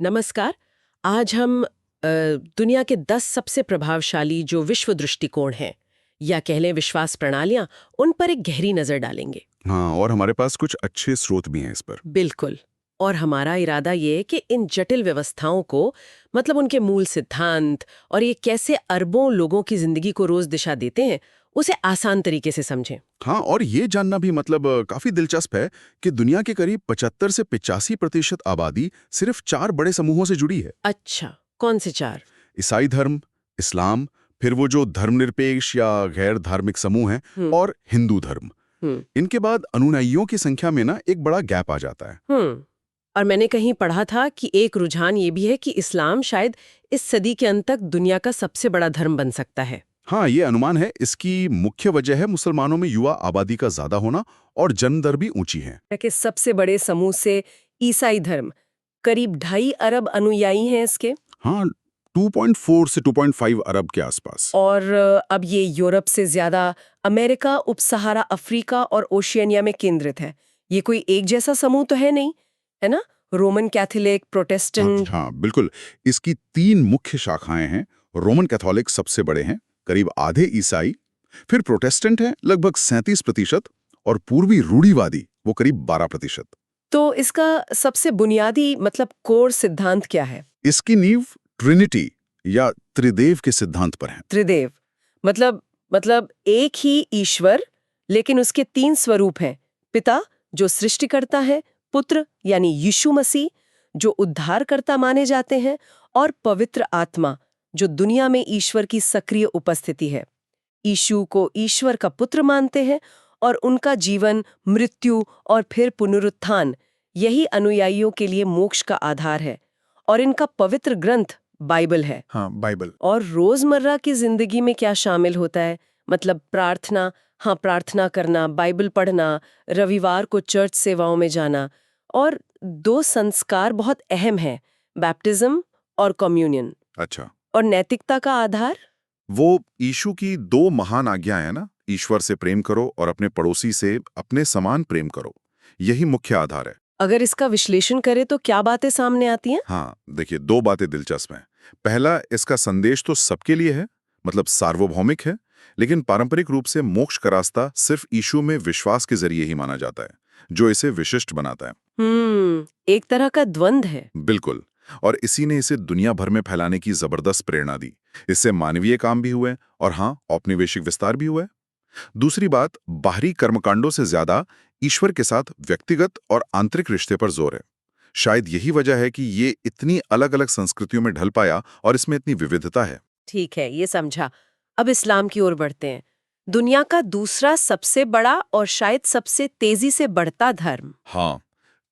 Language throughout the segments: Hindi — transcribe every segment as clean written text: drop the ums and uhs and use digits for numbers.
नमस्कार। आज हम दुनिया के 10 सबसे प्रभावशाली जो विश्व दृष्टिकोण हैं या कह लें विश्वास प्रणालियां, उन पर एक गहरी नजर डालेंगे। हाँ, और हमारे पास कुछ अच्छे स्रोत भी हैं इस पर। बिल्कुल। और हमारा इरादा ये है कि इन जटिल व्यवस्थाओं को, मतलब उनके मूल सिद्धांत और ये कैसे अरबों लोगों की जिंदगी को रोज दिशा देते हैं, उसे आसान तरीके से समझें। हाँ, और ये जानना भी काफी दिलचस्प है कि दुनिया के करीब 75 से 85% आबादी सिर्फ 4 बड़े समूहों से जुड़ी है। अच्छा, कौन से चार? ईसाई धर्म, इस्लाम, फिर वो जो धर्मनिरपेक्ष या गैर धार्मिक समूह हैं, हम्म। और हिंदू धर्म। हम्म। इनके बाद अनुयायियों की संख्या में ना एक बड़ा गैप आ जाता है। और मैंने कहीं पढ़ा था कि एक रुझान ये भी है कि इस्लाम शायद इस सदी के अंत तक दुनिया का सबसे बड़ा धर्म बन सकता है। हाँ, ये अनुमान है। इसकी मुख्य वजह है मुसलमानों में युवा आबादी का ज्यादा होना और जन्म दर भी ऊंची है। कि सबसे बड़े समूह से ईसाई धर्म, करीब 2.5 अरब अनुयायी हैं इसके। हाँ, 2.4 से 2.5 अरब के आसपास। और अब ये यूरोप से ज्यादा अमेरिका, उपसहारा अफ्रीका और ओशियनिया में केंद्रित है। ये कोई एक जैसा समूह तो है नहीं, है ना? Roman Catholic, Protestant. हाँ, बिल्कुल। इसकी 3 मुख्य शाखाएं हैं। रोमन कैथोलिक सबसे बड़े हैं, करीब आधे ईसाई। फिर प्रोटेस्टेंट हैं, लगभग 37%। और पूर्वी रूढ़िवादी, वो करीब 12%। तो इसका सबसे बुनियादी मतलब कोर सिद्धांत क्या है? इसकी नींव ट्रिनिटी या त्रिदेव के सिद्धांत पर है। त्रिदेव मतलब एक ही ईश्वर, लेकिन उसके 3 स्वरूप हैं। पिता जो सृष्टिकर्ता है, पुत्र यानी यीशु मसीह जो उद्धारकर्ता माने जाते हैं, और पवित्र आत्मा जो दुनिया में ईश्वर की सक्रिय उपस्थिति है। यीशु को ईश्वर का पुत्र मानते हैं और उनका जीवन, मृत्यु और फिर पुनरुत्थान, यही अनुयायियों के लिए मोक्ष का आधार है। और इनका पवित्र ग्रंथ बाइबल है। हाँ, बाइबल। और रोजमर्रा की जिंदगी में क्या शामिल होता है? मतलब प्रार्थना, हाँ, प्रार्थना करना, बाइबल पढ़ना, रविवार को चर्च सेवाओं में जाना। और 2 संस्कार बहुत अहम हैं, बैप्टिज्म और कम्युनियन। अच्छा। और नैतिकता का आधार? वो यीशु की 2 महान आज्ञाएं हैं ना, ईश्वर से प्रेम करो और अपने पड़ोसी से अपने समान प्रेम करो। यही मुख्य आधार है। अगर इसका विश्लेषण करें तो क्या बातें सामने आती हैं? हाँ, देखिए, 2 बातें दिलचस्प हैं। पहला, इसका संदेश तो सबके लिए है, मतलब सार्वभौमिक है। लेकिन पारंपरिक रूप से मोक्ष का रास्ता सिर्फ यीशु में विश्वास के जरिए ही माना जाता है, जो इसे विशिष्ट बनाता है। एक तरह का द्वंद्व है। बिल्कुल। और इसी ने इसे दुनिया भर में फैलाने की जबरदस्त प्रेरणा दी। इससे मानवीय काम भी हुए और हाँ, औपनिवेशिक विस्तार भी हुआ है। दूसरी बात, बाहरी कर्मकांडों से ज्यादा ईश्वर के साथ व्यक्तिगत और आंतरिक रिश्ते पर जोर है। शायद यही वजह है कि ये इतनी अलग-अलग संस्कृतियों में ढल पाया और इसमें इतनी विविधता है। ठीक है, ये समझा। अब इस्लाम की ओर बढ़ते हैं। दुनिया का दूसरा सबसे बड़ा और शायद सबसे तेजी से बढ़ता धर्म। हाँ,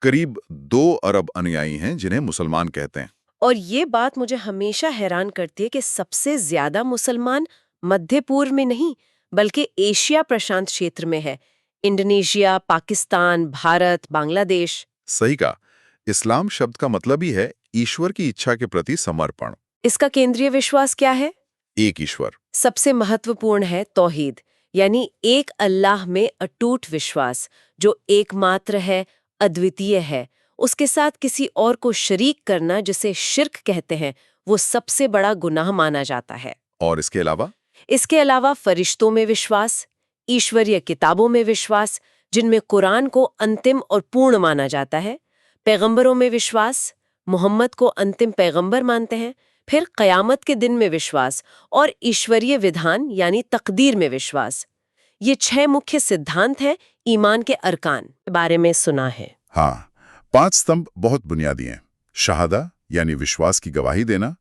करीब 2 अरब अनुयायी हैं जिन्हें मुसलमान कहते हैं। और ये बात मुझे हमेशा हैरान करती है कि सबसे ज्यादा मुसलमान मध्य पूर्व में नहीं, बल्कि एशिया प्रशांत क्षेत्र में है। इंडोनेशिया, पाकिस्तान, भारत, बांग्लादेश। सही कहा। इस्लाम शब्द का मतलब ही है ईश्वर की इच्छा के प्रति समर्पण। इसका केंद्रीय विश्वास क्या है? एक ईश्वर। सबसे महत्वपूर्ण है तौहीद, यानी एक अल्लाह में अटूट विश्वास, जो एकमात्र है, अद्वितीय है। उसके साथ किसी और को शरीक करना, जिसे शिर्क कहते हैं, वो सबसे बड़ा गुनाह माना जाता है। और इसके अलावा? इसके अलावा फरिश्तों में विश्वास, ईश्वरीय किताबों में विश्वास, जिनमें कुरान को अंतिम और पूर्ण माना जाता है, पैगंबरों में विश्वास, मोहम्मद को अंतिम पैगंबर मानते हैं, फिर क़यामत के दिन में विश्वास, और ईश्वरीय विधान यानी तकदीर में विश्वास। ये 6 मुख्य सिद्धांत हैं ईमान के अरकान। के बारे में सुना है? हाँ, 5 स्तंभ बहुत बुनियादी हैं। शहादा यानी विश्वास की गवाही देना,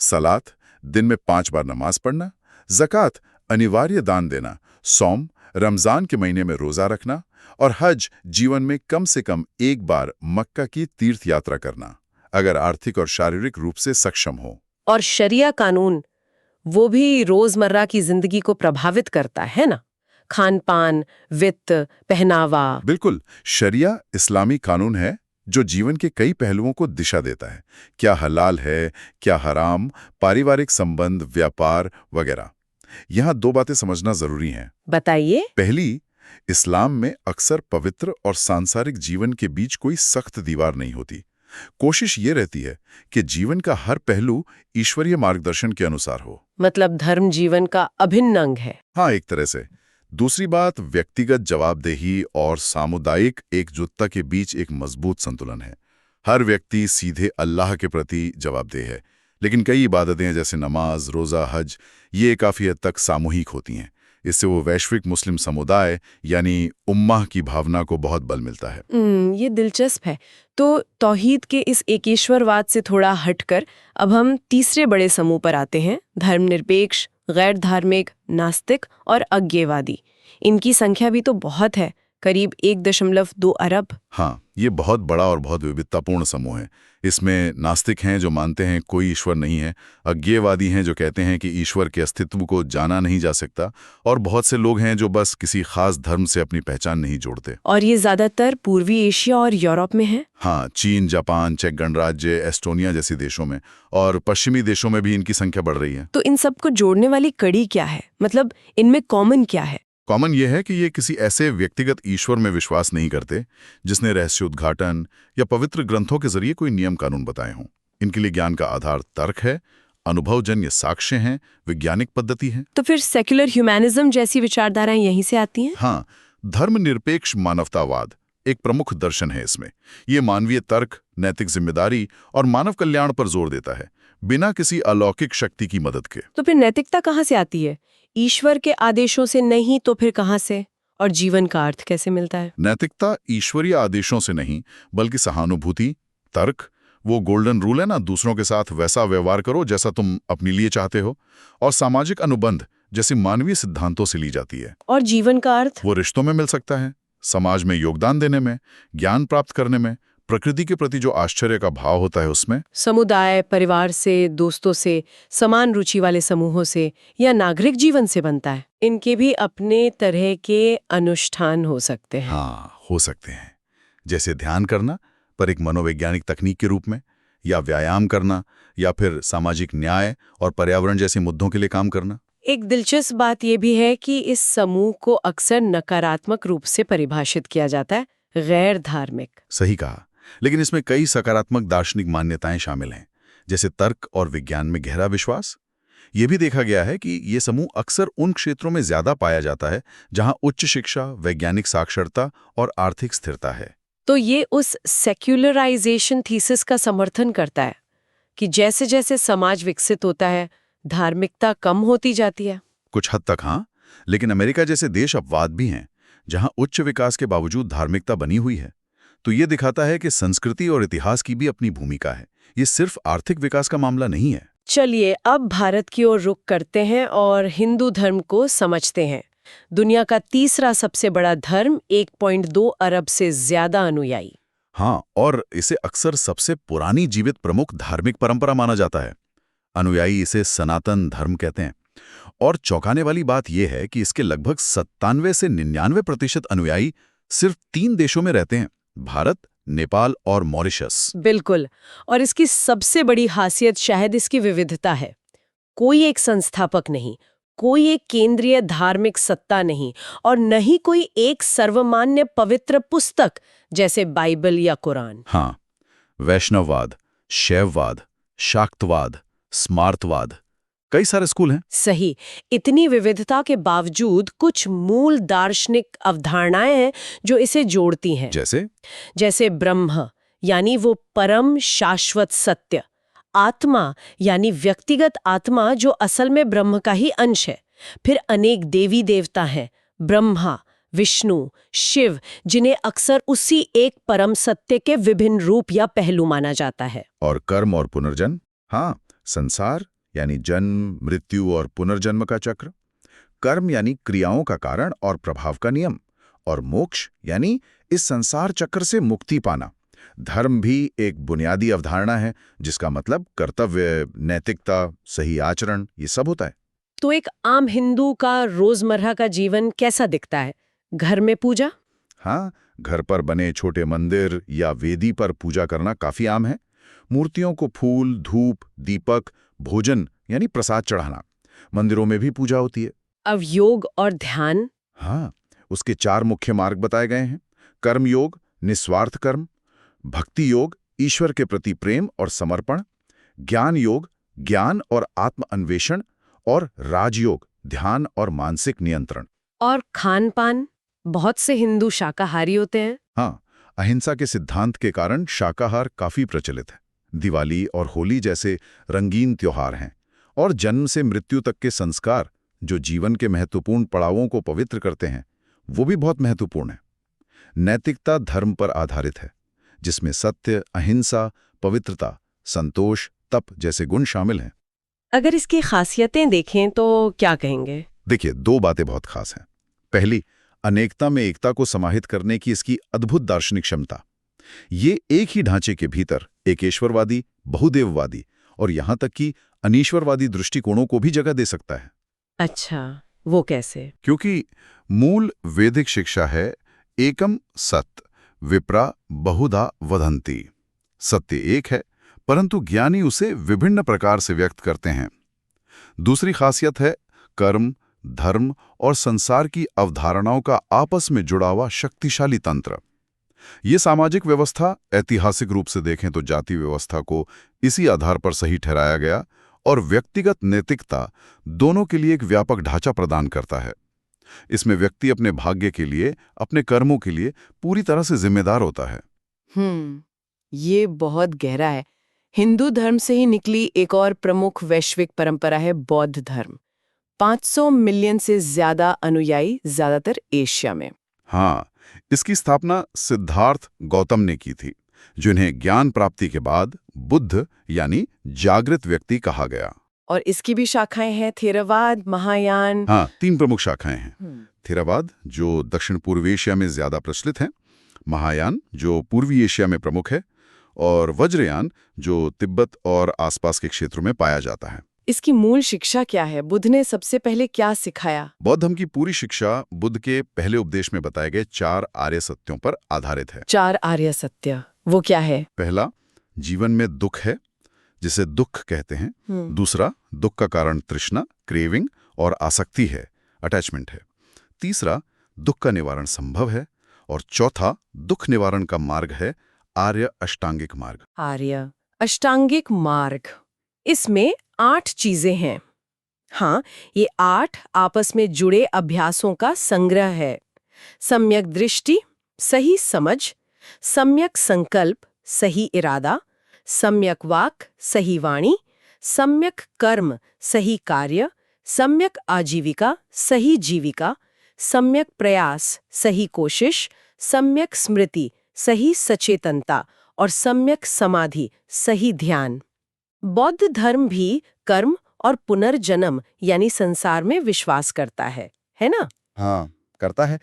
सलात दिन में 5 बार नमाज पढ़ना, ज़कात अनिवार्य दान देना, सौम रमजान के महीने में रोजा रखना, और हज जीवन में कम से कम 1 बार मक्का की तीर्थ यात्रा करना, अगर आर्थिक और शारीरिक रूप से सक्षम हो। और शरिया कानून, वो भी रोजमर्रा की जिंदगी को प्रभावित करता है ना? खान पान, वित्त, पहनावा। बिल्कुल। शरिया इस्लामी कानून है जो जीवन के कई पहलुओं को दिशा देता है। क्या हलाल है, क्या हराम, पारिवारिक संबंध, व्यापार वगैरह। यहाँ 2 बातें समझना जरूरी हैं। बताइए। पहली, इस्लाम में अक्सर पवित्र और सांसारिक जीवन के बीच कोई सख्त दीवार नहीं होती। कोशिश ये रहती है कि जीवन का हर पहलू ईश्वरीय मार्गदर्शन के अनुसार हो। मतलब धर्म जीवन का अभिन्न अंग है। हाँ, एक तरह से। दूसरी बात, व्यक्तिगत जवाबदेही और सामुदायिक एकजुटता के बीच एक मजबूत संतुलन है। हर व्यक्ति सीधे अल्लाह के प्रति जवाबदेह है, लेकिन कई इबादतें जैसे नमाज, रोज़ा, हज ये काफ़ी हद तक सामूहिक होती हैं। इससे वो वैश्विक मुस्लिम समुदाय यानी उम्माह की भावना को बहुत बल मिलता है। ये दिलचस्प है। तो तौहीद के इस एकेश्वरवाद से थोड़ा हटकर अब हम तीसरे बड़े समूह पर आते हैं, धर्मनिरपेक्ष, गैर धार्मिक, नास्तिक और अज्ञेयवादी। इनकी संख्या भी तो बहुत है, करीब 1.2 अरब। हाँ, ये बहुत बड़ा और बहुत विविधतापूर्ण समूह है। इसमें नास्तिक हैं जो मानते हैं कोई ईश्वर नहीं है, अज्ञेयवादी हैं जो कहते हैं कि ईश्वर के अस्तित्व को जाना नहीं जा सकता, और बहुत से लोग हैं जो बस किसी खास धर्म से अपनी पहचान नहीं जोड़ते। और ये ज्यादातर पूर्वी एशिया और यूरोप में है। हाँ, चीन, जापान, चेक गणराज्य, एस्टोनिया जैसे देशों में और पश्चिमी देशों में भी इनकी संख्या बढ़ रही है। तो इन सबको जोड़ने वाली कड़ी क्या है? मतलब इनमें कॉमन क्या है? कॉमन यह है कि ये किसी ऐसे व्यक्तिगत ईश्वर में विश्वास नहीं करते जिसने रहस्योद्घाटन या पवित्र ग्रंथों के जरिए कोई नियम कानून बताए हों। इनके लिए ज्ञान का आधार तर्क है, अनुभवजन्य साक्ष्य हैं, वैज्ञानिक पद्धति है। तो फिर सेक्युलर ह्यूमैनिज्म जैसी विचारधाराएं यहीं से आती हैं? हाँ, धर्मनिरपेक्ष मानवतावाद एक प्रमुख दर्शन है इसमें। ये मानवीय तर्क, नैतिक जिम्मेदारी और मानव कल्याण पर जोर देता है, बिना किसी अलौकिक शक्ति की मदद के। तो फिर नैतिकता कहाँ से आती है? ईश्वर के आदेशों से नहीं तो फिर कहाँ से? और जीवन का अर्थ कैसे मिलता है? नैतिकता ईश्वरीय आदेशों से नहीं, बल्कि सहानुभूति, तर्क, वो गोल्डन रूल है ना, दूसरों के साथ वैसा व्यवहार करो जैसा तुम अपने लिए चाहते हो, और सामाजिक अनुबंध जैसे मानवीय सिद्धांतों से ली जाती है। और जीवन का अर्थ? वो रिश्तों में मिल सकता है, समाज में योगदान देने में, ज्ञान प्राप्त करने में, प्रकृति के प्रति जो आश्चर्य का भाव होता है उसमें। समुदाय, परिवार से, दोस्तों से, समान रुचि वाले समूहों से या नागरिक जीवन से बनता है। इनके भी अपने तरह के अनुष्ठान हो सकते हैं। हाँ, हो सकते हैं। जैसे ध्यान करना, पर एक मनोवैज्ञानिक तकनीक के रूप में, या व्यायाम करना, या फिर सामाजिक न्याय और पर्यावरण जैसे मुद्दों के लिए काम करना। एक दिलचस्प बात यह भी है कि इस समूह को अक्सर नकारात्मक रूप से परिभाषित किया जाता है, गैर धार्मिक। सही कहा, लेकिन इसमें कई सकारात्मक दार्शनिक मान्यताएं शामिल हैं, जैसे तर्क और विज्ञान में गहरा विश्वास। ये भी देखा गया है कि ये समूह अक्सर उन क्षेत्रों में ज्यादा पाया जाता है जहां उच्च शिक्षा, वैज्ञानिक साक्षरता और आर्थिक स्थिरता है। तो ये उस सेक्युलराइजेशन थीसिस का समर्थन करता है कि जैसे जैसे समाज विकसित होता है, धार्मिकता कम होती जाती है। कुछ हद तक हाँ, लेकिन अमेरिका जैसे देश अपवाद भी हैं जहां उच्च विकास के बावजूद धार्मिकता बनी हुई है। तो ये दिखाता है कि संस्कृति और इतिहास की भी अपनी भूमिका है, ये सिर्फ आर्थिक विकास का मामला नहीं है। चलिए अब भारत की ओर रुख करते हैं और हिंदू धर्म को समझते हैं। दुनिया का तीसरा सबसे बड़ा धर्म, 1.2 अरब से ज्यादा अनुयायी। हाँ, और इसे अक्सर सबसे पुरानी जीवित प्रमुख धार्मिक परंपरा माना जाता है। अनुयायी इसे सनातन धर्म कहते हैं। और चौंकाने वाली बात यह है कि इसके लगभग 97 से 99% अनुयायी सिर्फ 3 देशों में रहते हैं, भारत, नेपाल और मॉरिशस। बिल्कुल, और इसकी सबसे बड़ी खासियत शायद इसकी विविधता है। कोई एक संस्थापक नहीं, कोई एक केंद्रीय धार्मिक सत्ता नहीं, और न ही कोई एक सर्वमान्य पवित्र पुस्तक जैसे बाइबल या कुरान। हाँ, वैष्णववाद, शैववाद, शाक्तवाद, स्मार्तवाद, कई सारे स्कूल हैं। सही। इतनी विविधता के बावजूद कुछ मूल दार्शनिक अवधारणाएं हैं जो इसे जोड़ती हैं। जैसे ब्रह्म यानी वो परम शाश्वत सत्य, आत्मा यानी व्यक्तिगत आत्मा जो असल में ब्रह्म का ही अंश है, फिर अनेक देवी देवता हैं, ब्रह्मा, विष्णु, शिव, जिन्हें अक्सर उसी एक परम सत्य के विभिन्न रूप या पहलू माना जाता है। और कर्म और पुनर्जन्म, हाँ, संसार यानी जन्म, मृत्यु और पुनर्जन्म का चक्र, कर्म यानी क्रियाओं का कारण और प्रभाव का नियम, और मोक्ष यानी इस संसार चक्र से मुक्ति पाना। धर्म भी एक बुनियादी अवधारणा है जिसका मतलब कर्तव्य, नैतिकता, सही आचरण, ये सब होता है। तो एक आम हिंदू का रोजमर्रा का जीवन कैसा दिखता है? घर में पूजा? हाँ, घर पर बने छोटे मंदिर या वेदी पर पूजा करना काफी आम है। मूर्तियों को फूल, धूप, दीपक, भोजन यानी प्रसाद चढ़ाना। मंदिरों में भी पूजा होती है। अब योग और ध्यान? हाँ, उसके 4 मुख्य मार्ग बताए गए हैं। कर्म योग, निस्वार्थ कर्म, भक्ति योग, ईश्वर के प्रति प्रेम और समर्पण, ज्ञान योग, ज्ञान और आत्म अन्वेषण, और राजयोग, ध्यान और मानसिक नियंत्रण। और खान पान, बहुत से हिंदू शाकाहारी होते हैं। हाँ, अहिंसा के सिद्धांत के कारण शाकाहार काफी प्रचलित है। दिवाली और होली जैसे रंगीन त्योहार हैं, और जन्म से मृत्यु तक के संस्कार जो जीवन के महत्वपूर्ण पड़ावों को पवित्र करते हैं, वो भी बहुत महत्वपूर्ण है। नैतिकता धर्म पर आधारित है, जिसमें सत्य, अहिंसा, पवित्रता, संतोष, तप जैसे गुण शामिल हैं। अगर इसकी खासियतें देखें तो क्या कहेंगे? देखिए, दो बातें बहुत खास हैं। पहली, अनेकता में एकता को समाहित करने की इसकी अद्भुत दार्शनिक क्षमता। ये एक ही ढांचे के भीतर एकेश्वरवादी, बहुदेववादी और यहां तक कि अनीश्वरवादी दृष्टिकोणों को भी जगह दे सकता है। अच्छा, वो कैसे? क्योंकि मूल वैदिक शिक्षा है एकम सत विप्रा बहुधा वदन्ति। सत्य एक है, परंतु ज्ञानी उसे विभिन्न प्रकार से व्यक्त करते हैं। दूसरी खासियत है कर्म, धर्म और संसार की अवधारणाओं का आपस में जुड़ा हुआ शक्तिशाली तंत्र। ये सामाजिक व्यवस्था ऐतिहासिक रूप से देखें तो जाति व्यवस्था को इसी आधार पर सही ठहराया गया, और व्यक्तिगत नैतिकता दोनों के लिए एक व्यापक ढांचा प्रदान करता है। इसमें व्यक्ति अपने भाग्य के लिए, अपने कर्मों के लिए पूरी तरह से जिम्मेदार होता है। ये बहुत गहरा है। हिंदू धर्म से ही निकली एक और प्रमुख वैश्विक परंपरा है बौद्ध धर्म। 500 मिलियन से ज्यादा अनुयायी, ज्यादातर एशिया में। हाँ, इसकी स्थापना सिद्धार्थ गौतम ने की थी, जिन्हें ज्ञान प्राप्ति के बाद बुद्ध यानी जागृत व्यक्ति कहा गया। और इसकी भी शाखाएं हैं, थेरवाद, महायान। हाँ, 3 प्रमुख शाखाएं हैं। थेरवाद जो दक्षिण पूर्व एशिया में ज्यादा प्रचलित है, महायान जो पूर्वी एशिया में प्रमुख है, और वज्रयान जो तिब्बत और आसपास के क्षेत्रों में पाया जाता है। इसकी मूल शिक्षा क्या है? बुद्ध ने सबसे पहले क्या सिखाया? बौद्ध धर्म की पूरी शिक्षा बुद्ध के पहले उपदेश में बताए गए 4 आर्य सत्यों पर आधारित है। 4 आर्य सत्य, वो क्या है? पहला, जीवन में दुख है, जिसे दुख कहते हैं। दूसरा, दुख का कारण तृष्णा, क्रेविंग और आसक्ति है, अटैचमेंट है। तीसरा, दुख का निवारण संभव है। और चौथा, दुख निवारण का मार्ग है आर्य अष्टांगिक मार्ग। आर्य अष्टांगिक मार्ग, इसमें 8 चीजें हैं। हाँ, ये 8 आपस में जुड़े अभ्यासों का संग्रह है। सम्यक दृष्टि, सही समझ, सम्यक संकल्प, सही इरादा, सम्यक वाक, सही वाणी, सम्यक कर्म, सही कार्य, सम्यक आजीविका, सही जीविका, सम्यक प्रयास, सही कोशिश, सम्यक स्मृति, सही सचेतनता, और सम्यक समाधि, सही ध्यान। बौद्ध धर्म भी कर्म और पुनर्जन्म यानी संसार में विश्वास करता है ना? हाँ, करता है,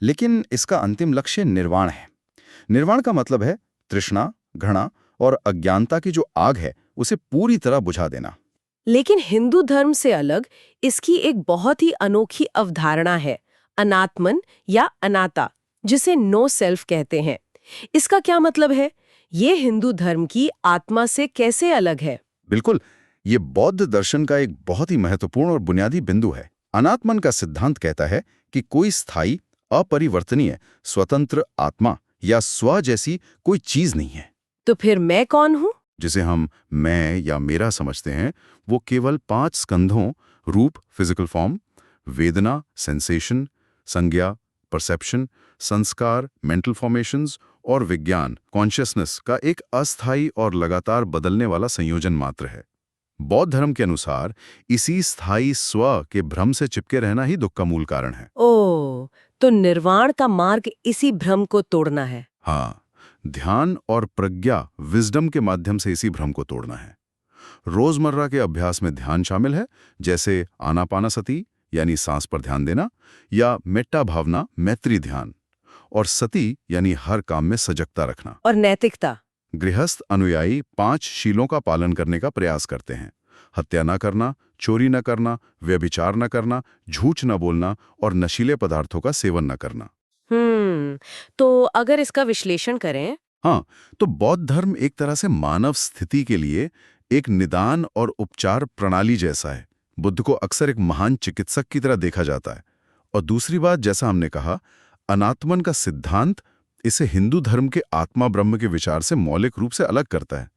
लेकिन इसका अंतिम लक्ष्य निर्वाण है। निर्वाण का मतलब है तृष्णा, घृणा और अज्ञानता की जो आग है उसे पूरी तरह बुझा देना। लेकिन हिंदू धर्म से अलग इसकी एक बहुत ही अनोखी अवधारणा है, अनात्मन या अनाता, जिसे नो सेल्फ कहते हैं। इसका क्या मतलब है? ये हिंदू धर्म की आत्मा से कैसे अलग है? बिल्कुल, ये बौद्ध दर्शन का एक बहुत ही महत्वपूर्ण और बुनियादी बिंदु है। अनात्मन का सिद्धांत कहता है कि कोई स्थायी, अपरिवर्तनीय, स्वतंत्र आत्मा या स्व जैसी कोई चीज नहीं है। तो फिर मैं कौन हूँ? जिसे हम मैं या मेरा समझते हैं, वो केवल 5 स्कंधों रूप, फिजिकल फॉर्म, वेदना, सेंसेशन, संज्ञा, परसेप्शन, संस्कार, मेंटल फॉर्मेशंस और विज्ञान, कॉन्शियसनेस का एक अस्थायी और लगातार बदलने वाला संयोजन मात्र है। बौद्ध धर्म के अनुसार इसी स्थायी स्व के भ्रम से चिपके रहना ही दुख का मूल कारण है। ओह, तो निर्वाण का मार्ग इसी भ्रम को तोड़ना है। हाँ, ध्यान और प्रज्ञा, विजडम के माध्यम से इसी भ्रम को तोड़ना है। रोजमर्रा के अभ्यास में ध्यान शामिल है, जैसे आनापानसति यानी सांस पर ध्यान देना, या मेट्टा भावना, मैत्री ध्यान, और सती यानी हर काम में सजगता रखना। और नैतिकता? गृहस्थ अनुयायी 5 शीलों का पालन करने का प्रयास करते हैं। हत्या न करना, चोरी न करना, व्यभिचार न करना, झूठ न बोलना और नशीले पदार्थों का सेवन न करना। तो अगर इसका विश्लेषण करें? हाँ, तो बौद्ध धर्म एक तरह से मानव स्थिति के लिए एक निदान और उपचार प्रणाली जैसा है। बुद्ध को अक्सर एक महान चिकित्सक की तरह देखा जाता है। और दूसरी बात, जैसा हमने कहा, अनात्मन का सिद्धांत इसे हिंदू धर्म के आत्मा ब्रह्म के विचार से मौलिक रूप से अलग करता है।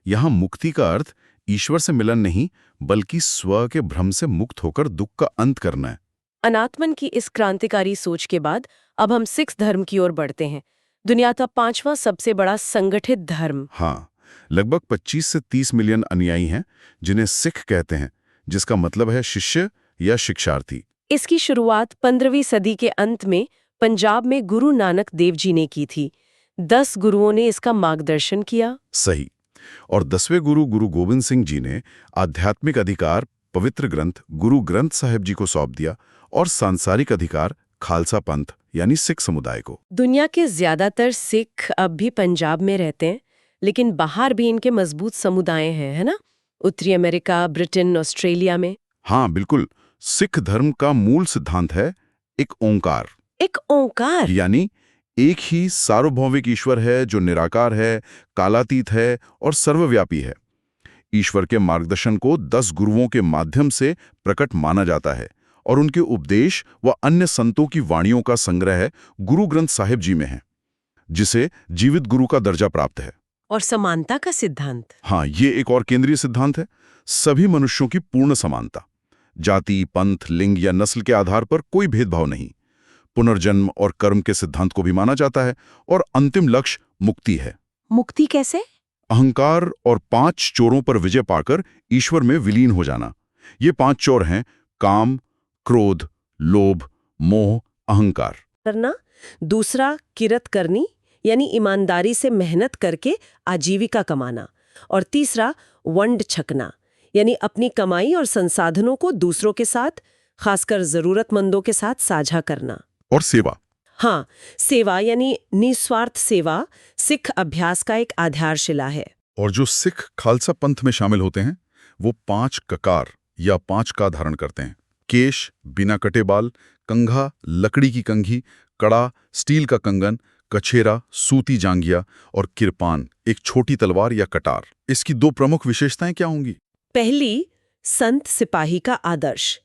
यहाँ मुक्ति का अर्थ ईश्वर से मिलन नहीं, बल्कि स्व के भ्रम से मुक्त होकर दुख का अंत करना है। अनात्मन की इस क्रांतिकारी सोच के बाद अब हम सिख धर्म की ओर बढ़ते हैं, दुनिया का 5वां सबसे बड़ा संगठित धर्म। हाँ, लगभग 25 से 30 मिलियन अनुयायी हैं, जिन्हें सिख कहते हैं, जिसका मतलब है शिष्य या शिक्षार्थी। इसकी शुरुआत 15वीं सदी के अंत में पंजाब में गुरु नानक देव जी ने की थी। 10 गुरुओं ने इसका मार्गदर्शन किया। सही। और 10वें गुरु गुरु गोविंद सिंह जी ने आध्यात्मिक अधिकार पवित्र ग्रंथ गुरु ग्रंथ साहिब जी को सौंप दिया और सांसारिक अधिकार खालसा पंथ यानी सिख समुदाय को। दुनिया के ज्यादातर सिख अब भी पंजाब में रहते हैं, लेकिन बाहर भी इनके मजबूत समुदाय हैं, है ना? उत्तरी अमेरिका, ब्रिटेन, ऑस्ट्रेलिया में। हाँ बिल्कुल। सिख धर्म का मूल सिद्धांत है एक ओंकार। एक ओंकार यानी एक ही सार्वभौमिक ईश्वर है जो निराकार है, कालातीत है और सर्वव्यापी है। ईश्वर के मार्गदर्शन को 10 गुरुओं के माध्यम से प्रकट माना जाता है और उनके उपदेश व अन्य संतों की वाणियों का संग्रह गुरु ग्रंथ साहिब जी में है, जिसे जीवित गुरु का दर्जा प्राप्त है। और समानता का सिद्धांत। हाँ, ये एक और केंद्रीय सिद्धांत है। सभी मनुष्यों की पूर्ण समानता। जाति, पंथ, लिंग या नस्ल के आधार पर कोई भेदभाव नहीं। पुनर्जन्म और कर्म के सिद्धांत को भी माना जाता है और अंतिम लक्ष्य मुक्ति है। मुक्ति कैसे? अहंकार और 5 चोरों पर विजय पाकर ईश्वर में विलीन हो जाना। ये 5 चोर हैं काम, क्रोध, लोभ, मोह, अहंकार। करना। दूसरा किरत करनी, यानी ईमानदारी से मेहनत करके आजीविका कमाना। और तीसरा वंड छकना, यानी अपनी कमाई और संसाधनों को दूसरों के साथ, खासकर जरूरतमंदों के साथ साझा करना। और सेवा। हाँ, सेवा यानी निस्वार्थ सेवा सिख अभ्यास का एक आधारशिला है। और जो सिख खालसा पंथ में शामिल होते हैं वो 5 ककार या 5 का धारण करते हैं। केश, बिना कटे बाल, कंघा, लकड़ी की कंघी, कड़ा, स्टील का कंगन, कछेरा, सूती जांगिया और किरपान, एक छोटी तलवार या कटार। इसकी 2 प्रमुख विशेषताएं क्या होंगी? पहली, संत सिपाही का आदर्श।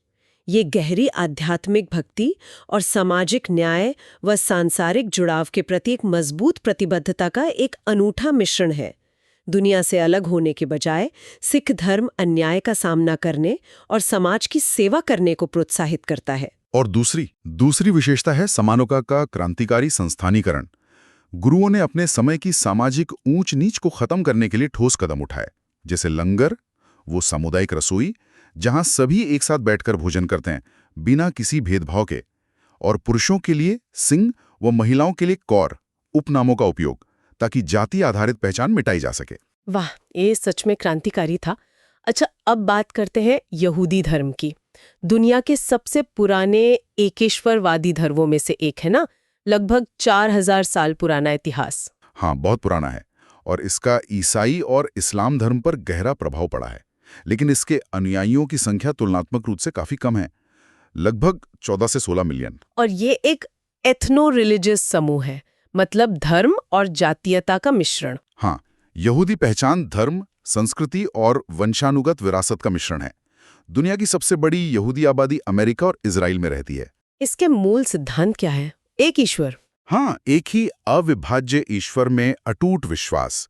ये गहरी आध्यात्मिक भक्ति और सामाजिक न्याय व सांसारिक जुड़ाव के प्रति एक मजबूत प्रतिबद्धता का एक अनूठा मिश्रण है। दुनिया से अलग होने के बजाय सिख धर्म अन्याय का सामना करने और समाज की सेवा करने को प्रोत्साहित करता है। और दूसरी विशेषता है समानता का क्रांतिकारी संस्थानीकरण। गुरुओं ने अपने समय की सामाजिक ऊंच नीच को खत्म करने के लिए ठोस कदम उठाए, जैसे लंगर, वो सामुदायिक रसोई जहां सभी एक साथ बैठकर भोजन करते हैं बिना किसी भेदभाव के, और पुरुषों के लिए सिंह व महिलाओं के लिए कौर उपनामों का उपयोग, ताकि जाति आधारित पहचान मिटाई जा सके। वाह, ये सच में क्रांतिकारी था। अच्छा, अब बात करते हैं यहूदी धर्म की। दुनिया के सबसे पुराने एकेश्वरवादी धर्मों में से एक है ना, लगभग 4000 साल पुराना इतिहास। हाँ, बहुत पुराना है और इसका ईसाई और इस्लाम धर्म पर गहरा प्रभाव पड़ा है, लेकिन इसके अनुयायियों की संख्या तुलनात्मक रूप से काफी कम है, लगभग 14 से 16 मिलियन। और ये एक एथनो रिलीजियस समूह है, मतलब धर्म और जातीयता का मिश्रण। हाँ, यहूदी पहचान धर्म, संस्कृति और वंशानुगत विरासत का मिश्रण है। दुनिया की सबसे बड़ी यहूदी आबादी अमेरिका और इजराइल में रहती है। इसके मूल सिद्धांत क्या है? एक ईश्वर। हाँ, एक ही अविभाज्य ईश्वर में अटूट विश्वास।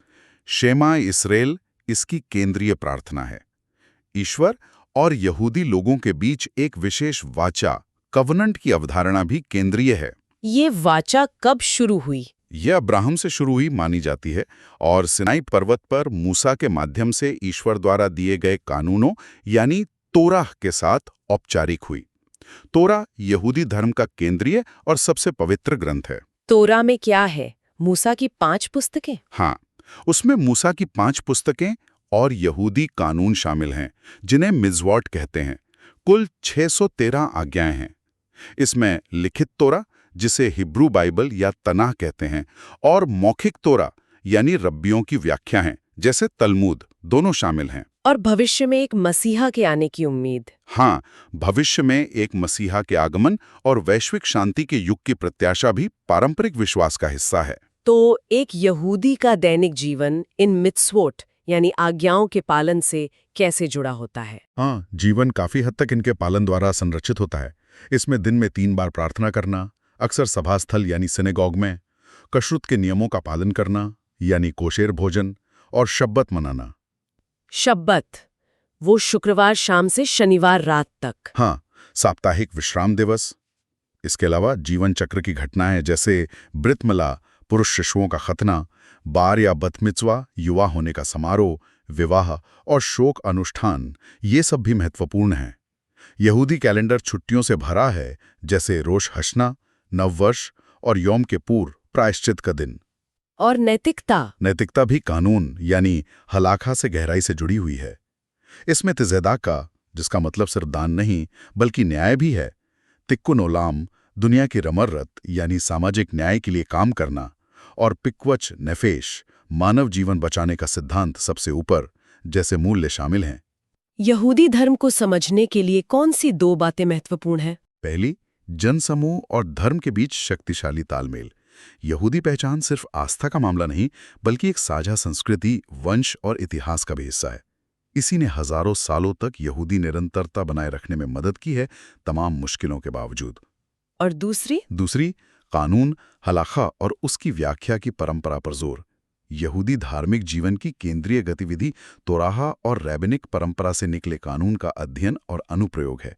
शेमा इस्राएल इसकी केंद्रीय प्रार्थना है। ईश्वर और यहूदी लोगों के बीच एक विशेष वाचा, कवनेंट की अवधारणा भी केंद्रीय है। ये वाचा कब शुरू हुई? यह अब्राहम से शुरू हुई मानी जाती है और सिनाई पर्वत पर मूसा के माध्यम से ईश्वर द्वारा दिए गए कानूनों यानी तोराह के साथ औपचारिक हुई। तोरा यहूदी धर्म का केंद्रीय और सबसे पवित्र ग्रंथ है। तोरा में क्या है? मूसा की 5 पुस्तकें? हाँ, उसमें मूसा की 5 पुस्तकें और यहूदी कानून शामिल हैं, जिन्हें मिज़वाट कहते हैं। कुल 613 आज्ञाएं हैं। इसमें लिखित तोरा, जिसे हिब्रू बाइबल या तनाह कहते हैं, और मौखिक तोरा यानी रब्बियों की व्याख्या हैं, जैसे तलमूद, दोनों शामिल हैं। और भविष्य में एक मसीहा के आने की उम्मीद। हाँ, भविष्य में एक मसीहा के आगमन और वैश्विक शांति के युग की प्रत्याशा भी पारंपरिक विश्वास का हिस्सा है। तो एक यहूदी का दैनिक जीवन इन मित्सवोट यानी आज्ञाओं के पालन से कैसे जुड़ा होता है? हाँ, जीवन काफी हद तक इनके पालन द्वारा संरक्षित होता है। इसमें दिन में 3 बार प्रार्थना करना, अक्सर सभास्थल यानी सिनेगॉग में, कशरुत के नियमों का पालन करना यानी कोशेर भोजन और शब्बत मनाना। शब्बत, वो शुक्रवार शाम से शनिवार रात तक। हाँ, साप्ताहिक विश्राम दिवस। इसके अलावा जीवन चक्र की घटनाएं जैसे ब्रितमिला, पुरुष शिशुओं का खतना, बार या बतमिचवा, युवा होने का समारोह, विवाह और शोक अनुष्ठान, ये सब भी महत्वपूर्ण हैं। यहूदी कैलेंडर छुट्टियों से भरा है, जैसे रोश हशना, नववर्ष और यौम किपुर, प्रायश्चित का दिन। और नैतिकता भी कानून यानी हलाखा से गहराई से जुड़ी हुई है। इसमें तिज़ेदाका, जिसका मतलब सिर्फ दान नहीं बल्कि न्याय भी है, तिक्कुन ओलाम, दुनिया की रमर्रत यानी सामाजिक न्याय के लिए काम करना, और पिक्वच नेफेश, मानव जीवन बचाने का सिद्धांत सबसे ऊपर, जैसे मूल्य शामिल हैं। यहूदी धर्म को समझने के लिए कौन सी 2 बातें महत्वपूर्ण हैं? पहली, जनसमूह और धर्म के बीच शक्तिशाली तालमेल। यहूदी पहचान सिर्फ आस्था का मामला नहीं बल्कि एक साझा संस्कृति, वंश और इतिहास का भी हिस्सा है। इसी ने हजारों सालों तक यहूदी निरंतरता बनाए रखने में मदद की है, तमाम मुश्किलों के बावजूद। और दूसरी, कानून, हलाखा और उसकी व्याख्या की परंपरा पर जोर। यहूदी धार्मिक जीवन की केंद्रीय गतिविधि तोराहा और रैबिनिक परंपरा से निकले कानून का अध्ययन और अनुप्रयोग है।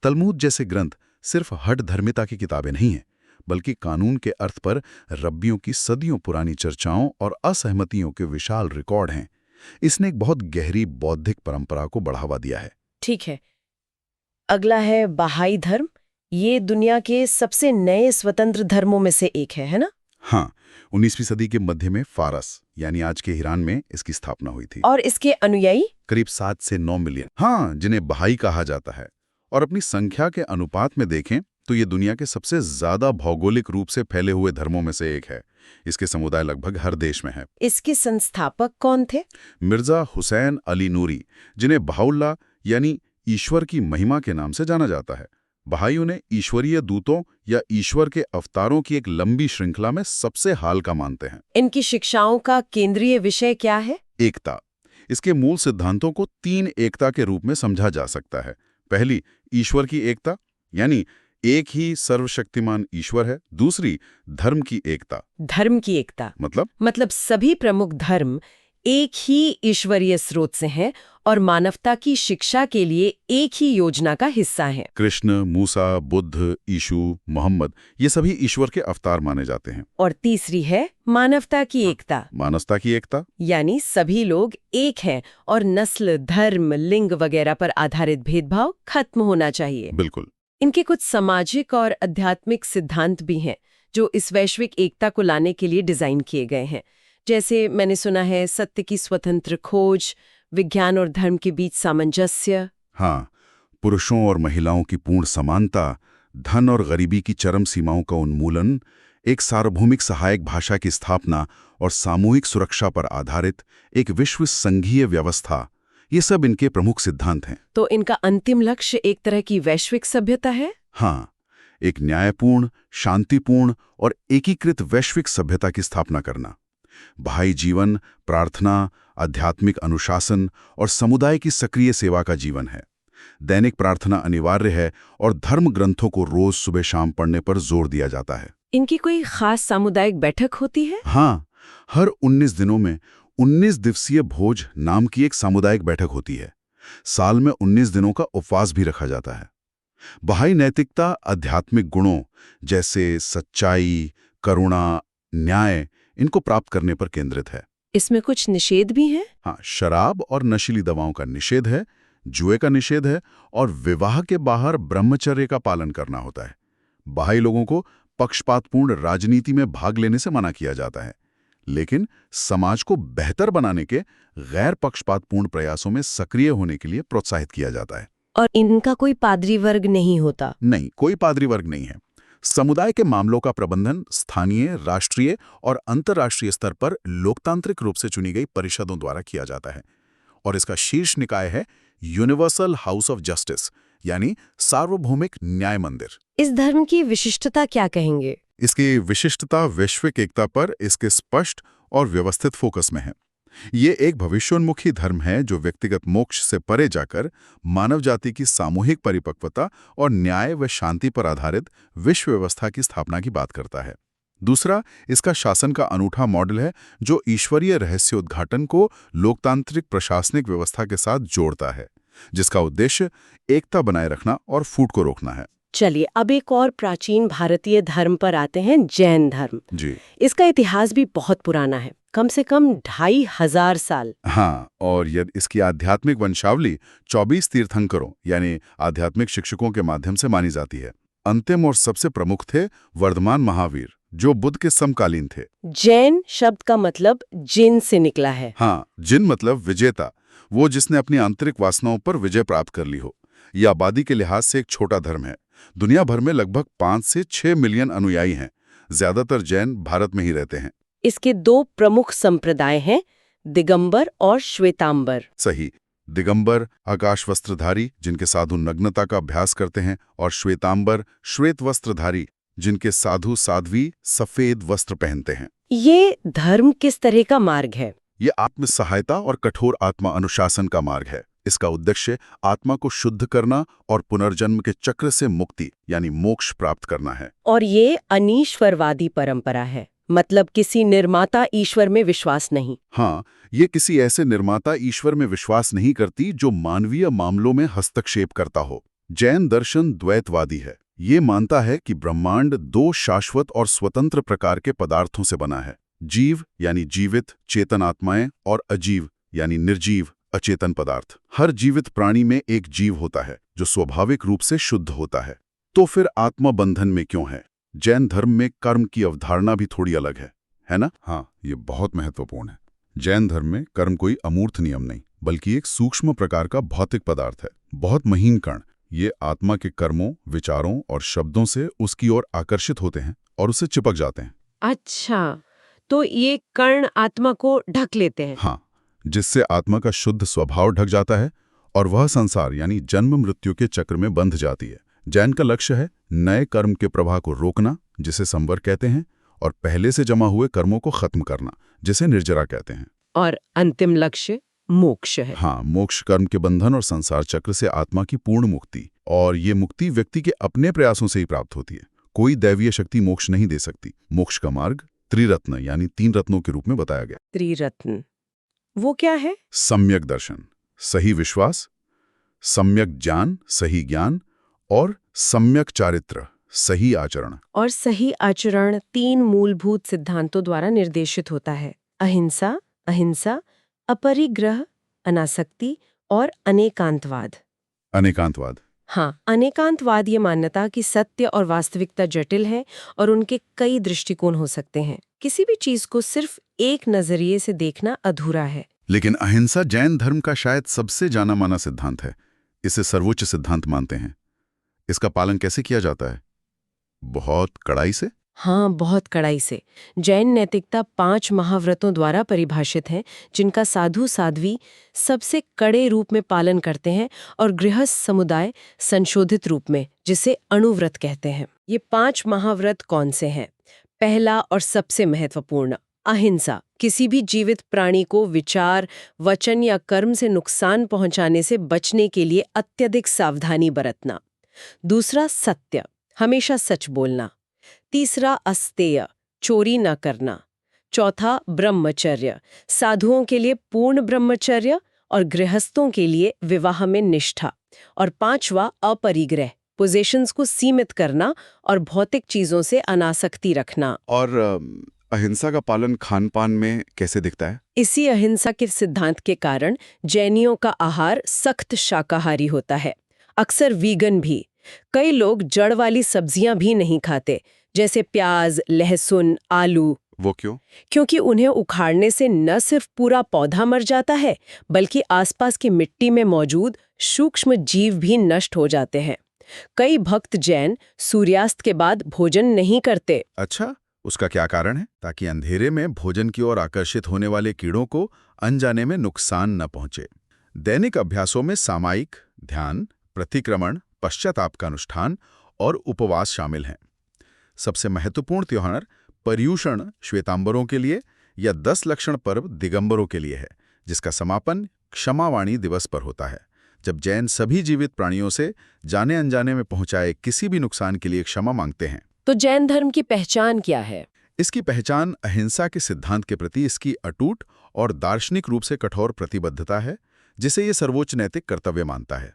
तलमूद जैसे ग्रंथ सिर्फ हठ धर्मिता की किताबें नहीं हैं, बल्कि कानून के अर्थ पर रब्बियों की सदियों पुरानी चर्चाओं और असहमतियों के विशाल रिकॉर्ड हैं। इसने एक बहुत गहरी बौद्धिक परंपरा को बढ़ावा दिया है। ठीक है। अगला है बहाई धर्म। ये दुनिया के सबसे नए स्वतंत्र धर्मों में से एक है ना? हाँ, 19वीं सदी के मध्य में फारस यानी आज के ईरान में इसकी स्थापना हुई थी। और इसके अनुयायी करीब 7 से 9 मिलियन। हाँ, जिन्हें बहाई कहा जाता है। और अपनी संख्या के अनुपात में देखें तो ये दुनिया के सबसे ज्यादा भौगोलिक रूप से फैले हुए धर्मों में से एक है। इसके समुदाय लगभग हर देश में है। इसके संस्थापक कौन थे? मिर्जा हुसैन अली नूरी, जिन्हें बहाउल्लाह यानी ईश्वर की महिमा के नाम से जाना जाता है। बहाई उन्हें ईश्वरीय दूतों या ईश्वर के अवतारों की एक लंबी श्रृंखला में सबसे हाल का मानते हैं। इनकी शिक्षाओं का केंद्रीय विषय क्या है? एकता। इसके मूल सिद्धांतों को 3 एकता के रूप में समझा जा सकता है। पहली, ईश्वर की एकता, यानी एक ही सर्वशक्तिमान ईश्वर है। दूसरी, धर्म की एकता। धर्म की एकता मतलब सभी प्रमुख धर्म एक ही ईश्वरीय स्रोत से हैं और मानवता की शिक्षा के लिए एक ही योजना का हिस्सा हैं। कृष्ण, मूसा, बुद्ध, यीशु, मोहम्मद, ये सभी ईश्वर के अवतार माने जाते हैं। और तीसरी है मानवता की एकता। मानवता की एकता यानी सभी लोग एक हैं और नस्ल, धर्म, लिंग वगैरह पर आधारित भेदभाव खत्म होना चाहिए। बिल्कुल। इनके कुछ सामाजिक और आध्यात्मिक सिद्धांत भी हैं जो इस वैश्विक एकता को लाने के लिए डिजाइन किए गए हैं। जैसे मैंने सुना है, सत्य की स्वतंत्र खोज, विज्ञान और धर्म के बीच सामंजस्य। हाँ, पुरुषों और महिलाओं की पूर्ण समानता, धन और गरीबी की चरम सीमाओं का उन्मूलन, एक सार्वभौमिक सहायक भाषा की स्थापना और सामूहिक सुरक्षा पर आधारित एक विश्व संघीय व्यवस्था, ये सब इनके प्रमुख सिद्धांत हैं। तो इनका अंतिम लक्ष्य एक तरह की वैश्विक सभ्यता है? हाँ, एक न्यायपूर्ण, शांतिपूर्ण और एकीकृत वैश्विक सभ्यता की स्थापना करना। बहाई जीवन प्रार्थना, आध्यात्मिक अनुशासन और समुदाय की सक्रिय सेवा का जीवन है। दैनिक प्रार्थना अनिवार्य है और धर्म ग्रंथों को रोज सुबह शाम पढ़ने पर जोर दिया जाता है। इनकी कोई खास सामुदायिक बैठक होती है? हाँ, हर 19 दिनों में 19 दिवसीय भोज नाम की एक सामुदायिक बैठक होती है। साल में 19 दिनों का उपवास भी रखा जाता है। बहाई नैतिकता आध्यात्मिक गुणों जैसे सच्चाई, करुणा, न्याय, इनको प्राप्त करने पर केंद्रित है। इसमें कुछ निषेध भी हैं? हाँ, शराब और नशीली दवाओं का निषेध है, जुए का निषेध है और विवाह के बाहर ब्रह्मचर्य का पालन करना होता है। बहाई लोगों को पक्षपातपूर्ण राजनीति में भाग लेने से मना किया जाता है, लेकिन समाज को बेहतर बनाने के गैर पक्षपातपूर्ण प्रयासों में सक्रिय होने के लिए प्रोत्साहित किया जाता है। और इनका कोई पादरी वर्ग नहीं होता? नहीं, कोई पादरी वर्ग नहीं है। समुदाय के मामलों का प्रबंधन स्थानीय, राष्ट्रीय और अंतर्राष्ट्रीय स्तर पर लोकतांत्रिक रूप से चुनी गई परिषदों द्वारा किया जाता है। और इसका शीर्ष निकाय है यूनिवर्सल हाउस ऑफ जस्टिस, यानी सार्वभौमिक न्याय मंदिर। इस धर्म की विशिष्टता क्या कहेंगे? इसकी विशिष्टता वैश्विक एकता पर इसके स्पष्ट और व्यवस्थित फोकस में है। ये एक भविष्योन्मुखी धर्म है जो व्यक्तिगत मोक्ष से परे जाकर मानव जाति की सामूहिक परिपक्वता और न्याय व शांति पर आधारित विश्व व्यवस्था की स्थापना की बात करता है। दूसरा, इसका शासन का अनूठा मॉडल है जो ईश्वरीय रहस्योद्घाटन को लोकतांत्रिक प्रशासनिक व्यवस्था के साथ जोड़ता है, जिसका उद्देश्य एकता बनाए रखना और फूट को रोकना है। चलिए अब एक और प्राचीन भारतीय धर्म पर आते हैं, जैन धर्म। जी इसका इतिहास भी बहुत पुराना है, कम से कम 2500 साल। हाँ, और यदि इसकी आध्यात्मिक वंशावली 24 तीर्थंकरों यानी आध्यात्मिक शिक्षकों के माध्यम से मानी जाती है। अंतिम और सबसे प्रमुख थे वर्धमान महावीर, जो बुद्ध के समकालीन थे। जैन शब्द का मतलब जिन से निकला है। हाँ, जिन मतलब विजेता, वो जिसने अपनी आंतरिक वासनाओं पर विजय प्राप्त कर ली हो। यह आबादी के लिहाज से एक छोटा धर्म है। दुनिया भर में लगभग 5 से 6 मिलियन अनुयायी हैं। ज्यादातर जैन भारत में ही रहते हैं। इसके 2 प्रमुख संप्रदाय हैं, दिगंबर और श्वेतांबर। सही, दिगंबर आकाश वस्त्रधारी जिनके साधु नग्नता का अभ्यास करते हैं, और श्वेतांबर श्वेत वस्त्रधारी जिनके साधु साध्वी सफेद वस्त्र पहनते हैं। ये धर्म किस तरह का मार्ग है? ये आत्म सहायता और कठोर आत्मा अनुशासन का मार्ग है। इसका उद्देश्य आत्मा को शुद्ध करना और पुनर्जन्म के चक्र से मुक्ति यानी मोक्ष प्राप्त करना है। और ये अनीश्वरवादी परंपरा है, मतलब किसी निर्माता ईश्वर में विश्वास नहीं। हाँ, ये किसी ऐसे निर्माता ईश्वर में विश्वास नहीं करती जो मानवीय मामलों में हस्तक्षेप करता हो। जैन दर्शन द्वैतवादी है। ये मानता है कि ब्रह्मांड 2 शाश्वत और स्वतंत्र प्रकार के पदार्थों से बना है, जीव यानी जीवित चेतन आत्माएं और अजीव यानी निर्जीव अचेतन पदार्थ। हर जीवित प्राणी में एक जीव होता है जो स्वाभाविक रूप से शुद्ध होता है। तो फिर आत्मा बंधन में क्यों है? जैन धर्म में कर्म की अवधारणा भी थोड़ी अलग है ना? हाँ, ये बहुत महत्वपूर्ण है। जैन धर्म में कर्म कोई अमूर्त नियम नहीं, बल्कि एक सूक्ष्म प्रकार का भौतिक पदार्थ है, बहुत महीन कण। ये आत्मा के कर्मों, विचारों और शब्दों से उसकी ओर आकर्षित होते हैं और उससे चिपक जाते हैं। अच्छा, तो ये कर्ण आत्मा को ढक लेते हैं। हाँ, जिससे आत्मा का शुद्ध स्वभाव ढक जाता है और वह संसार यानी जन्म मृत्यु के चक्र में बंध जाती है। जैन का लक्ष्य है नए कर्म के प्रवाह को रोकना, जिसे संवर कहते हैं, और पहले से जमा हुए कर्मों को खत्म करना, जिसे निर्जरा कहते हैं। और अंतिम लक्ष्य मोक्ष है। हाँ, मोक्ष कर्म के बंधन और संसार चक्र से आत्मा की पूर्ण मुक्ति। और ये मुक्ति व्यक्ति के अपने प्रयासों से ही प्राप्त होती है। कोई दैवीय शक्ति मोक्ष नहीं दे सकती। मोक्ष का मार्ग त्रिरत्न यानी 3 रत्नों के रूप में बताया गया। त्रिरत्न वो क्या है? सम्यक दर्शन, सही विश्वास, सम्यक ज्ञान, सही ज्ञान, और सम्यक चारित्र, सही आचरण। और सही आचरण 3 मूलभूत सिद्धांतों द्वारा निर्देशित होता है: अहिंसा, अहिंसा, अपरिग्रह, अनासक्ति और अनेकांतवाद। अनेकांतवाद, हाँ, अनेकांतवाद ये मान्यता कि सत्य और वास्तविकता जटिल है और उनके कई दृष्टिकोण हो सकते हैं। किसी भी चीज को सिर्फ एक नजरिए से देखना अधूरा है। लेकिन अहिंसा जैन धर्म का शायद सबसे जाना माना सिद्धांत है। इसे सर्वोच्च सिद्धांत मानते हैं। इसका पालन कैसे किया जाता है? बहुत कड़ाई से। हाँ, बहुत कड़ाई से। जैन नैतिकता 5 महाव्रतों द्वारा परिभाषित है, जिनका साधु साध्वी सबसे कड़े रूप में पालन करते हैं, और गृहस्थ समुदाय संशोधित रूप में, जिसे अणुव्रत कहते हैं। ये 5 महाव्रत कौन से हैं? पहला और सबसे महत्वपूर्ण, अहिंसा। किसी भी जीवित प्राणी को विचार, वचन या कर्म से नुकसान पहुंचाने से बचने के लिए अत्यधिक सावधानी बरतना। दूसरा, सत्य, हमेशा सच बोलना। तीसरा, अस्तेय, चोरी न करना। चौथा, ब्रह्मचर्य, साधुओं के लिए पूर्ण ब्रह्मचर्य और गृहस्थों के लिए विवाह में निष्ठा। और 5वां, अपरिग्रह, पोजेशंस को सीमित करना और भौतिक चीजों से अनासक्ति रखना। और अहिंसा का पालन खान पान में कैसे दिखता है? इसी अहिंसा के सिद्धांत के कारण जैनियों का आहार सख्त शाकाहारी होता है, अक्सर वीगन भी। कई लोग जड़ वाली सब्जियां भी नहीं खाते, जैसे प्याज, लहसुन, आलू। वो क्यों? क्योंकि उन्हें उखाड़ने से न सिर्फ पूरा पौधा मर जाता है, बल्कि आसपास की मिट्टी में मौजूद सूक्ष्म जीव भी नष्ट हो जाते हैं। कई भक्त जैन सूर्यास्त के बाद भोजन नहीं करते। अच्छा, उसका क्या कारण है? ताकि अंधेरे में भोजन की ओर आकर्षित होने वाले कीड़ों को अनजाने में नुकसान न पहुंचे। दैनिक अभ्यासों में सामायिक ध्यान, प्रतिक्रमण, पश्चाताप का अनुष्ठान और उपवास शामिल हैं। सबसे महत्वपूर्ण त्योहार पर्युषण श्वेतांबरों के लिए या 10 लक्षण पर्व दिगंबरों के लिए है, जिसका समापन क्षमावाणी दिवस पर होता है, जब जैन सभी जीवित प्राणियों से जाने अनजाने में पहुंचाए किसी भी नुकसान के लिए क्षमा मांगते हैं। तो जैन धर्म की पहचान क्या है? इसकी पहचान अहिंसा के सिद्धांत के प्रति इसकी अटूट और दार्शनिक रूप से कठोर प्रतिबद्धता है, जिसे ये सर्वोच्च नैतिक कर्तव्य मानता है।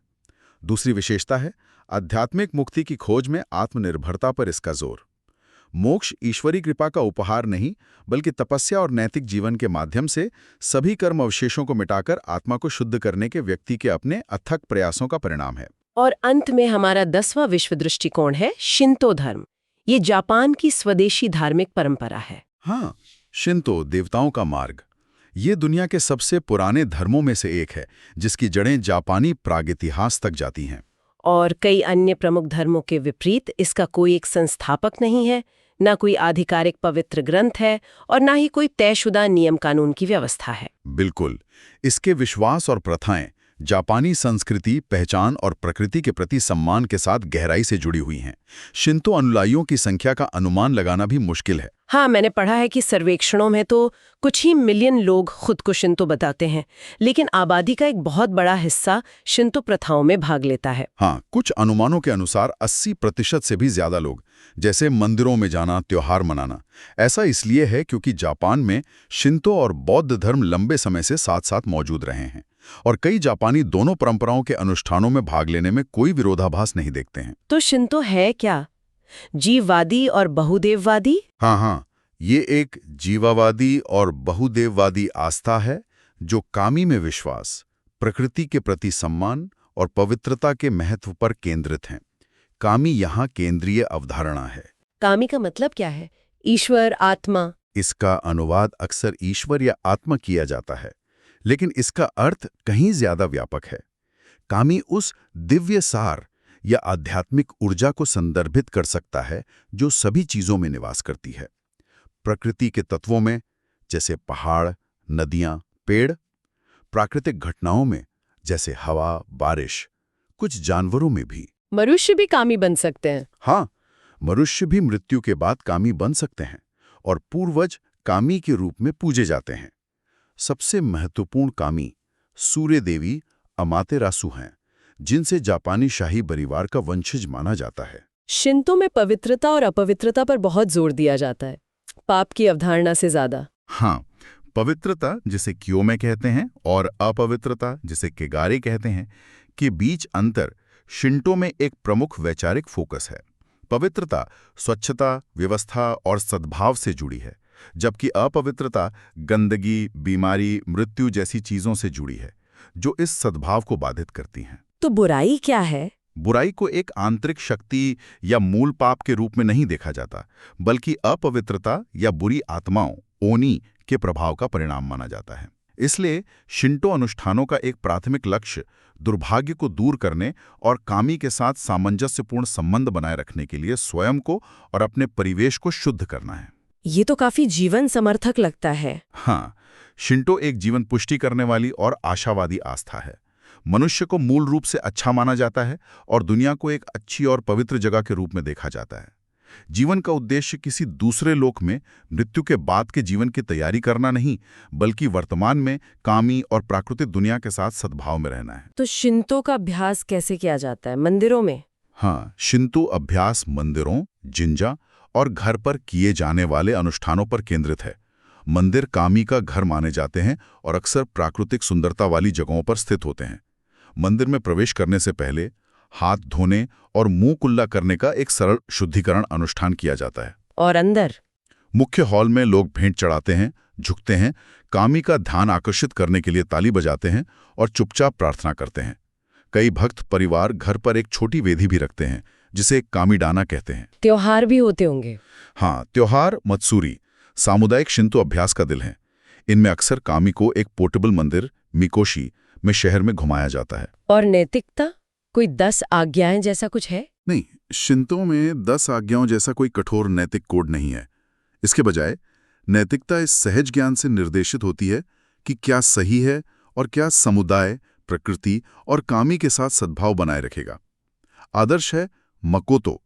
दूसरी विशेषता है आध्यात्मिक मुक्ति की खोज में आत्मनिर्भरता पर इसका जोर। मोक्ष ईश्वरी कृपा का उपहार नहीं, बल्कि तपस्या और नैतिक जीवन के माध्यम से सभी कर्म अवशेषों को मिटाकर आत्मा को शुद्ध करने के व्यक्ति के अपने अथक प्रयासों का परिणाम है। और अंत में हमारा 10वां विश्व दृष्टिकोण है शिंतो धर्म। ये जापान की स्वदेशी धार्मिक परंपरा है। हाँ, शिंतो देवताओं का मार्ग ये दुनिया के सबसे पुराने धर्मों में से एक है, जिसकी जड़ें जापानी प्रागैतिहास तक जाती हैं। और कई अन्य प्रमुख धर्मों के विपरीत इसका कोई एक संस्थापक नहीं है, ना कोई आधिकारिक पवित्र ग्रंथ है और ना ही कोई तयशुदा नियम कानून की व्यवस्था है। बिल्कुल, इसके विश्वास और प्रथाएं जापानी संस्कृति, पहचान और प्रकृति के प्रति सम्मान के साथ गहराई से जुड़ी हुई हैं। शिंतो अनुयायियों की संख्या का अनुमान लगाना भी मुश्किल है। हाँ, मैंने पढ़ा है कि सर्वेक्षणों में तो कुछ ही मिलियन लोग खुद को शिंतो बताते हैं, लेकिन आबादी का एक बहुत बड़ा हिस्सा शिंतो प्रथाओं में भाग लेता है। हाँ, कुछ अनुमानों के अनुसार 80% से भी ज्यादा लोग, जैसे मंदिरों में जाना, त्योहार मनाना। ऐसा इसलिए है क्योंकि जापान में शिंतो और बौद्ध धर्म लंबे समय से साथ साथ मौजूद रहे हैं और कई जापानी दोनों परंपराओं के अनुष्ठानों में भाग लेने में कोई विरोधाभास नहीं देखते हैं। तो शिंतो है क्या? जीववादी और बहुदेववादी? हाँ, ये एक जीवावादी और बहुदेववादी आस्था है जो कामी में विश्वास, प्रकृति के प्रति सम्मान और पवित्रता के महत्व पर केंद्रित हैं। कामी यहाँ केंद्रीय अवधारणा है। कामी का मतलब क्या है? ईश्वर, आत्मा? इसका अनुवाद अक्सर ईश्वर या आत्मा किया जाता है, लेकिन इसका अर्थ कहीं ज्यादा व्यापक है। कामी उस दिव्य सार या आध्यात्मिक ऊर्जा को संदर्भित कर सकता है जो सभी चीजों में निवास करती है। प्रकृति के तत्वों में, जैसे पहाड़, नदियां, पेड़, प्राकृतिक घटनाओं में, जैसे हवा, बारिश, कुछ जानवरों में भी। मनुष्य भी कामी बन सकते हैं? हाँ, मनुष्य भी मृत्यु के बाद कामी बन सकते हैं और पूर्वज कामी के रूप में पूजे जाते हैं। सबसे महत्वपूर्ण कामी सूर्य देवी अमातेरासु हैं, जिनसे जापानी शाही परिवार का वंशज माना जाता है। शिंतो में पवित्रता और अपवित्रता पर बहुत जोर दिया जाता है, पाप की अवधारणा से ज्यादा। हाँ, पवित्रता जिसे क्योमे कहते हैं और अपवित्रता जिसे केगारे कहते हैं के बीच अंतर शिंतो में एक प्रमुख वैचारिक फोकस है। पवित्रता स्वच्छता, व्यवस्था और सद्भाव से जुड़ी है, जबकि अपवित्रता गंदगी, बीमारी, मृत्यु जैसी चीजों से जुड़ी है, जो इस सद्भाव को बाधित करती हैं। तो बुराई क्या है? बुराई को एक आंतरिक शक्ति या मूल पाप के रूप में नहीं देखा जाता, बल्कि अपवित्रता या बुरी आत्माओं, ओनी, के प्रभाव का परिणाम माना जाता है। इसलिए शिंतो अनुष्ठानों का एक प्राथमिक लक्ष्य दुर्भाग्य को दूर करने और कामी के साथ सामंजस्यपूर्ण संबंध बनाए रखने के लिए स्वयं को और अपने परिवेश को शुद्ध करना है। ये तो काफी जीवन समर्थक लगता है। हाँ, शिंतो एक जीवन पुष्टि करने वाली और आशावादी आस्था है। मनुष्य को मूल रूप से अच्छा माना जाता है और दुनिया को एक अच्छी और पवित्र जगह के रूप में देखा जाता है। जीवन का उद्देश्य किसी दूसरे लोक में मृत्यु के बाद के जीवन की तैयारी करना नहीं, बल्कि वर्तमान में कामी और प्राकृतिक दुनिया के साथ सद्भाव में रहना है। तो शिंतो का अभ्यास कैसे किया जाता है? मंदिरों में? हाँ, शिंतो अभ्यास मंदिरों, जिंजा और घर पर किए जाने वाले अनुष्ठानों पर केंद्रित है। मंदिर कामी का घर माने जाते हैं और अक्सर प्राकृतिक सुंदरता वाली जगहों पर स्थित होते हैं। मंदिर में प्रवेश करने से पहले हाथ धोने और मुंह कुल्ला करने का एक सरल शुद्धिकरण अनुष्ठान किया जाता है। और अंदर मुख्य हॉल में लोग भेंट चढ़ाते हैं, झुकते हैं, कामी का ध्यान आकर्षित करने के लिए ताली बजाते हैं और चुपचाप प्रार्थना करते हैं। कई भक्त परिवार घर पर एक छोटी वेदी भी रखते हैं, जिसे कामीडाना कहते हैं। त्योहार भी होते होंगे? हाँ, त्योहार मत्सूरी सामुदायिक शिंतो अभ्यास का दिल है। इनमें अक्सर कामी को एक पोर्टेबल मंदिर मिकोशी में शहर में घुमाया जाता है। और नैतिकता? कोई 10 आज्ञाएं जैसा कुछ है? नहीं, शिंतो में 10 आज्ञाओं जैसा कोई कठोर नैतिक कोड नहीं है। इसके बजाय नैतिकता इस सहज ज्ञान से निर्देशित होती है कि क्या सही है और क्या समुदाय, प्रकृति और कामी के साथ सद्भाव बनाए रखेगा। आदर्श है मकोतो,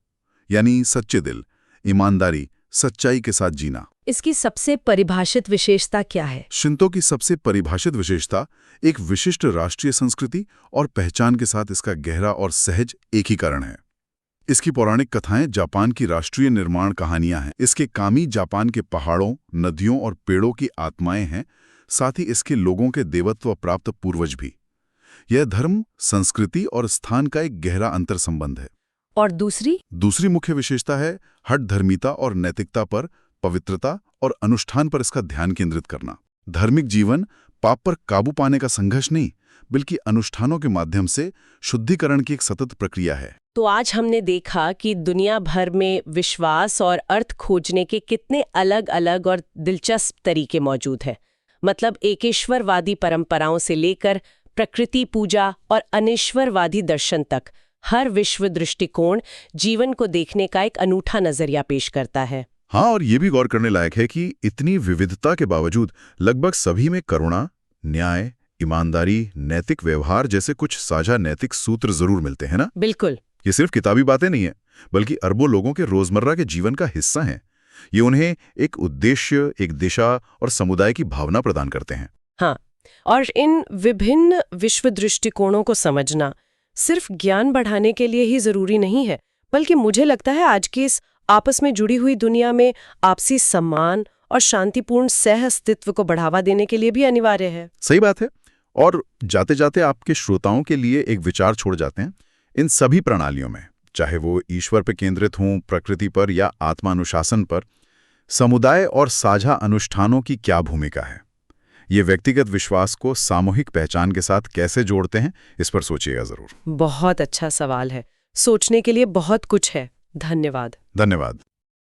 यानी सच्चे दिल, ईमानदारी, सच्चाई के साथ जीना। इसकी सबसे परिभाषित विशेषता क्या है? शिंतो की सबसे परिभाषित विशेषता एक विशिष्ट राष्ट्रीय संस्कृति और पहचान के साथ इसका गहरा और सहज एकीकरण है। इसकी पौराणिक कथाएं जापान की राष्ट्रीय निर्माण कहानियां हैं। इसके कामी जापान के पहाड़ों, नदियों और पेड़ों की आत्माएं हैं, साथ ही इसके लोगों के देवत्व प्राप्त पूर्वज भी। यह धर्म, संस्कृति और स्थान का एक गहरा अंतर संबंध है। और दूसरी मुख्य विशेषता है हठ धर्मिता और नैतिकता पर, पवित्रता और अनुष्ठान पर इसका ध्यान केंद्रित करना। धार्मिक जीवन पाप पर काबू पाने का संघर्ष नहीं, बल्कि अनुष्ठानों के माध्यम से शुद्धिकरण की एक सतत प्रक्रिया है। तो आज हमने देखा कि दुनिया भर में विश्वास और अर्थ खोजने के कितने अलग अलग और दिलचस्प तरीके मौजूद हैं। मतलब एकेश्वरवादी परंपराओं से लेकर प्रकृति पूजा और अनिश्वरवादी दर्शन तक हर विश्व दृष्टिकोण जीवन को देखने का एक अनूठा नजरिया पेश करता है। हाँ, और ये भी गौर करने लायक है कि इतनी विविधता के बावजूद लगभग सभी में करुणा, न्याय, ईमानदारी, नैतिक व्यवहार जैसे कुछ साझा नैतिक सूत्र जरूर मिलते हैं ना। बिल्कुल। ये सिर्फ किताबी बातें नहीं है, बल्कि अरबों लोगों के रोजमर्रा के जीवन का हिस्सा हैं। ये उन्हें एक उद्देश्य, एक दिशा और समुदाय की भावना प्रदान करते हैं। हाँ, और इन विभिन्न विश्व दृष्टिकोणों को समझना सिर्फ ज्ञान बढ़ाने के लिए ही जरूरी नहीं है, बल्कि मुझे लगता है आज की इस आपस में जुड़ी हुई दुनिया में आपसी सम्मान और शांतिपूर्ण सह अस्तित्व को बढ़ावा देने के लिए भी अनिवार्य है। सही बात है। और जाते जाते आपके श्रोताओं के लिए एक विचार छोड़ जाते हैं। इन सभी प्रणालियों में, चाहे वो ईश्वर पर केंद्रित हों, प्रकृति पर या आत्मानुशासन पर, समुदाय और साझा अनुष्ठानों की क्या भूमिका है? ये व्यक्तिगत विश्वास को सामूहिक पहचान के साथ कैसे जोड़ते हैं, इस पर सोचिएगा जरूर। बहुत अच्छा सवाल है। सोचने के लिए बहुत कुछ है। धन्यवाद।